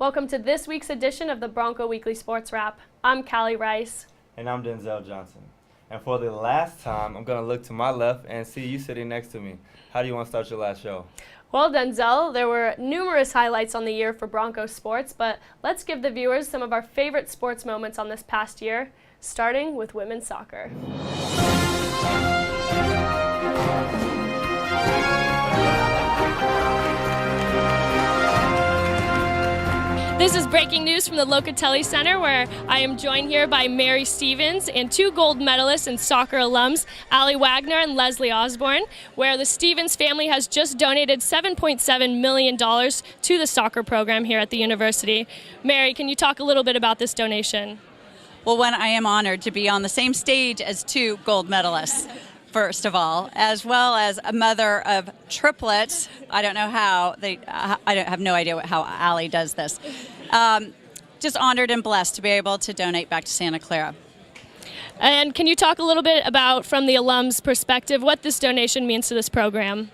Welcome to this week's edition of the Bronco Weekly Sports Wrap. I'm Cali Reis. And I'm Denzel Johnson. And for the last time, I'm going to look to my left and see you sitting next to me. How do you want to start your last show? Well, Denzel, there were numerous highlights on the year for Bronco sports, but let's give the viewers some of our favorite sports moments on this past year, starting with women's soccer. This is breaking news from the Locatelli Center, where I am joined here by Mary Stevens and two gold medalists and soccer alums, Allie Wagner and Leslie Osborne, where the Stevens family has just donated $7.7 million to the soccer program here at the university. Mary, can you talk a little bit about this donation? Well, one, I am honored to be on the same stage as two gold medalists, first of all, as well as a mother of triplets. I don't know how, I have no idea how Allie does this. Just honored and blessed to be able to donate back to Santa Clara. And can you talk a little bit about, from the alums' perspective, what this donation means to this program?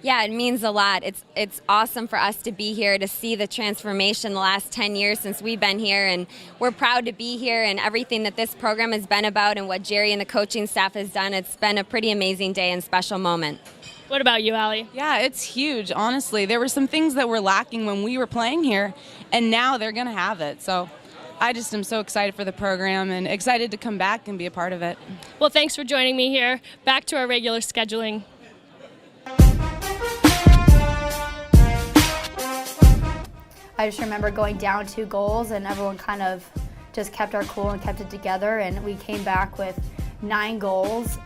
Yeah, it means a lot. It's awesome for us to be here, to see the transformation the last 10 years since we've been here, and we're proud to be here and everything that this program has been about and what Jerry and the coaching staff has done. It's been a pretty amazing day and special moment. What about you, Allie? Yeah, it's huge, honestly. There were some things that were lacking when we were playing here, and now they're going to have it. So I just am so excited for the program and excited to come back and be a part of it. Well, thanks for joining me here. Back to our regular scheduling. I just remember going down 2 goals and everyone kind of just kept our cool and kept it together, and we came back with 9 goals.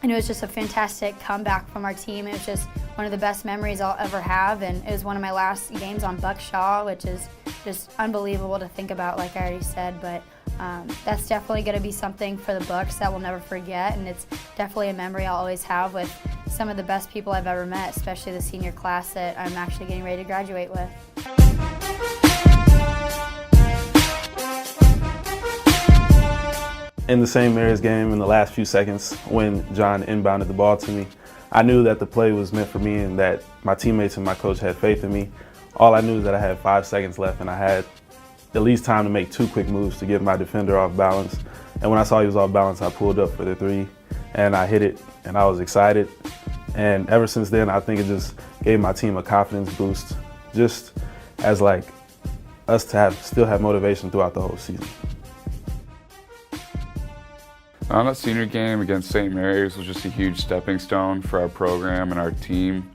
And it was just a fantastic comeback from our team. It was just one of the best memories I'll ever have, and it was one of my last games on Buckshaw, which is just unbelievable to think about, like I already said, but that's definitely going to be something for the Bucks that we'll never forget, and it's definitely a memory I'll always have with some of the best people I've ever met, especially the senior class that I'm actually getting ready to graduate with. In the St. Mary's game, in the last few seconds, when John inbounded the ball to me, I knew that the play was meant for me and that my teammates and my coach had faith in me. All I knew is that I had 5 seconds left and I had at least time to make 2 quick moves to get my defender off balance. And when I saw he was off balance, I pulled up for the 3 and I hit it, and I was excited. And ever since then, I think it just gave my team a confidence boost, just as like us to still have motivation throughout the whole season. That senior game against St. Mary's was just a huge stepping stone for our program and our team,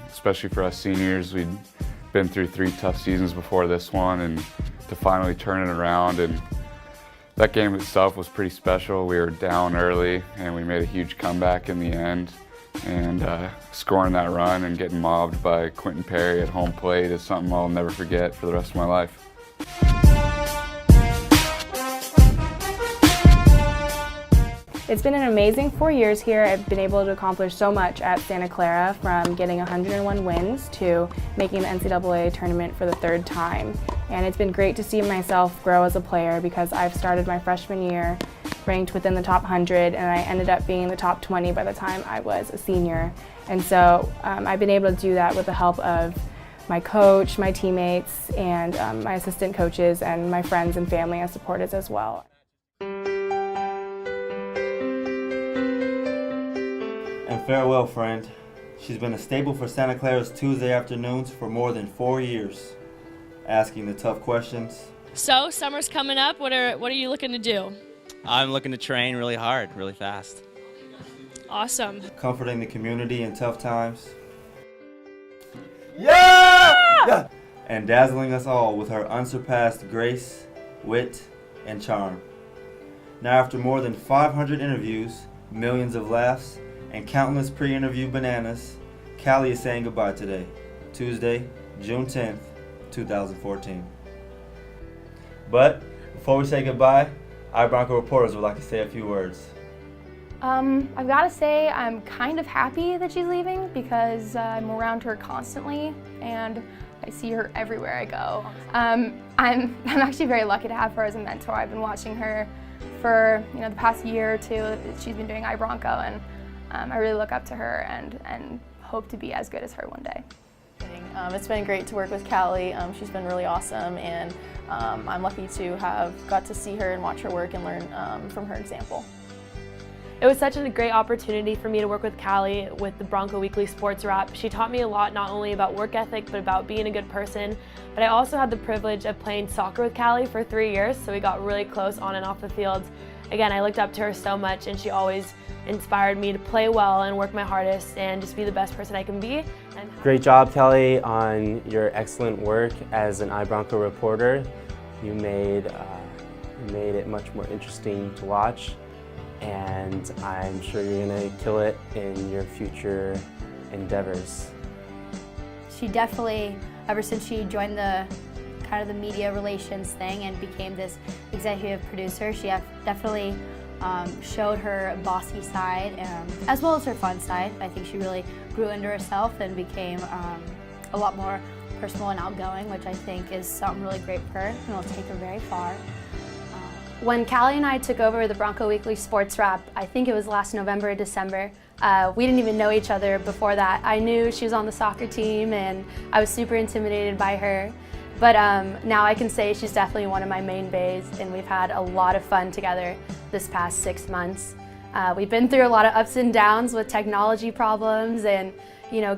especially for us seniors. We'd been through 3 tough seasons before this one, and to finally turn it around. And that game itself was pretty special. We were down early, and we made a huge comeback in the end. And scoring that run and getting mobbed by Quentin Perry at home plate is something I'll never forget for the rest of my life. It's been an amazing 4 years here. I've been able to accomplish so much at Santa Clara, from getting 101 wins to making the NCAA tournament for the 3rd time. And it's been great to see myself grow as a player, because I've started my freshman year ranked within the top 100, and I ended up being in the top 20 by the time I was a senior. And so I've been able to do that with the help of my coach, my teammates, and my assistant coaches, and my friends and family as supporters as well. And farewell, friend. She's been a staple for Santa Clara's Tuesday afternoons for more than 4 years, asking the tough questions. So, summer's coming up. What are you looking to do? I'm looking to train really hard, really fast. Awesome. Comforting the community in tough times. Yeah! And dazzling us all with her unsurpassed grace, wit, and charm. Now, after more than 500 interviews, millions of laughs, and countless pre-interview bananas, Cali is saying goodbye today, Tuesday, June 10th, 2014. But before we say goodbye, EyeBronco reporters would like to say a few words. I've got to say I'm kind of happy that she's leaving, because I'm around her constantly and I see her everywhere I go. I'm actually very lucky to have her as a mentor. I've been watching her for the past year or 2. She's been doing EyeBronco, and I really look up to her and hope to be as good as her one day. It's been great to work with Cali. She's been really awesome, and I'm lucky to have got to see her and watch her work and learn from her example. It was such a great opportunity for me to work with Cali with the Bronco Weekly Sports Wrap. She taught me a lot, not only about work ethic, but about being a good person. But I also had the privilege of playing soccer with Cali for 3 years, so we got really close on and off the field. Again, I looked up to her so much, and she always inspired me to play well and work my hardest and just be the best person I can be. Great job, Kelly, on your excellent work as an EyeBronco reporter. You made it much more interesting to watch, and I'm sure you're going to kill it in your future endeavors. She definitely, ever since she joined the kind of the media relations thing and became this executive producer, she definitely showed her bossy side as well as her fun side. I think she really grew into herself and became a lot more personal and outgoing, which I think is something really great for her and will take her very far. When Cali and I took over the Bronco Weekly Sports Wrap, I think it was last November or December, we didn't even know each other before that. I knew she was on the soccer team and I was super intimidated by her. But now I can say she's definitely one of my main bays, and we've had a lot of fun together this past 6 months. We've been through a lot of ups and downs with technology problems and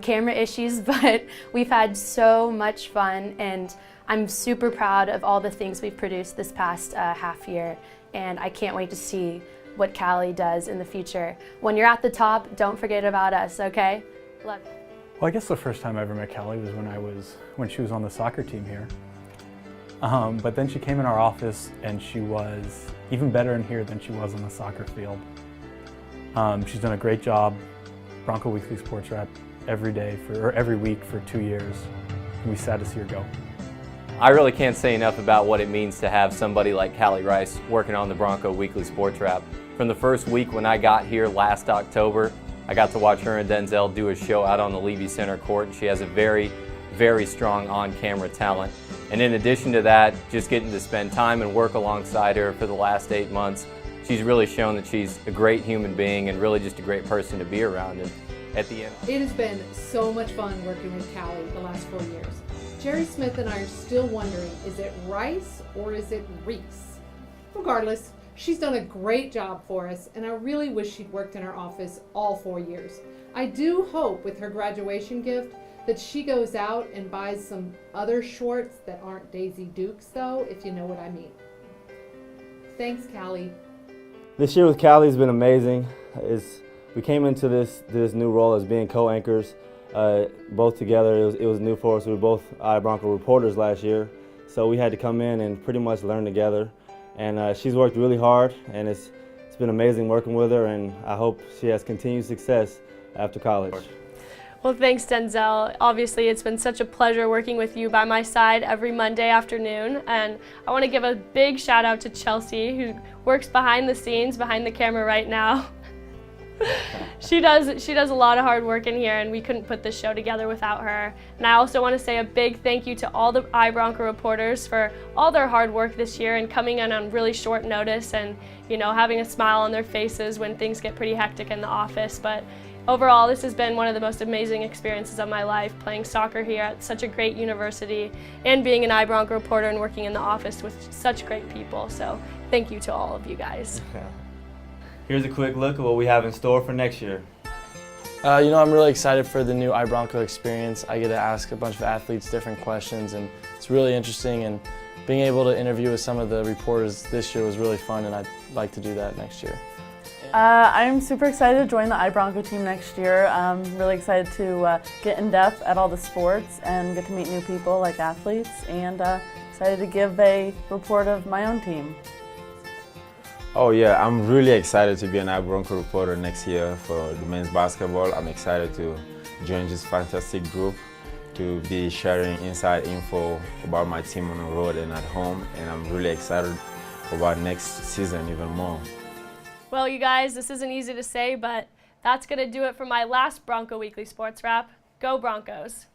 camera issues, but we've had so much fun, and I'm super proud of all the things we've produced this past half year, and I can't wait to see what Cali does in the future. When you're at the top, don't forget about us, okay? Love you. Well, I guess the first time I ever met Cali was when she was on the soccer team here. But then she came in our office and she was even better in here than she was on the soccer field. She's done a great job, Bronco Weekly Sports Wrap, every week for 2 years. And we're sad to see her go. I really can't say enough about what it means to have somebody like Cali Reis working on the Bronco Weekly Sports Wrap. From the first week when I got here last October, I got to watch her and Denzel do a show out on the Levy Center court, and she has a very, very strong on-camera talent. And in addition to that, just getting to spend time and work alongside her for the last 8 months, she's really shown that she's a great human being and really just a great person to be around. And at the end, it has been so much fun working with Cali the last 4 years. Jerry Smith and I are still wondering, is it Rice or is it Reese? Regardless, she's done a great job for us, and I really wish she'd worked in our office all 4 years. I do hope with her graduation gift that she goes out and buys some other shorts that aren't Daisy Dukes, though, if you know what I mean. Thanks, Cali. This year with Cali has been amazing. We came into this new role as being co-anchors, both together. It was new for us. We were both EyeBronco reporters last year, so we had to come in and pretty much learn together. And she's worked really hard, and it's been amazing working with her, and I hope she has continued success after college. Well, thanks, Denzel. Obviously, it's been such a pleasure working with you by my side every Monday afternoon, and I want to give a big shout out to Chelsea, who works behind the scenes, behind the camera right now. She does a lot of hard work in here, and we couldn't put this show together without her. And I also want to say a big thank you to all the EyeBronco reporters for all their hard work this year and coming in on really short notice and having a smile on their faces when things get pretty hectic in the office. But overall, this has been one of the most amazing experiences of my life, playing soccer here at such a great university and being an EyeBronco reporter and working in the office with such great people. So thank you to all of you guys. Here's a quick look at what we have in store for next year. I'm really excited for the new EyeBronco experience. I get to ask a bunch of athletes different questions, and it's really interesting, and being able to interview with some of the reporters this year was really fun, and I'd like to do that next year. I'm super excited to join the EyeBronco team next year. I'm really excited to get in depth at all the sports and get to meet new people like athletes, and excited to give a report of my own team. Oh yeah, I'm really excited to be an EyeBronco reporter next year for the men's basketball. I'm excited to join this fantastic group, to be sharing inside info about my team on the road and at home, and I'm really excited about next season even more. Well, you guys, this isn't easy to say, but that's going to do it for my last Bronco Weekly Sports Wrap. Go Broncos!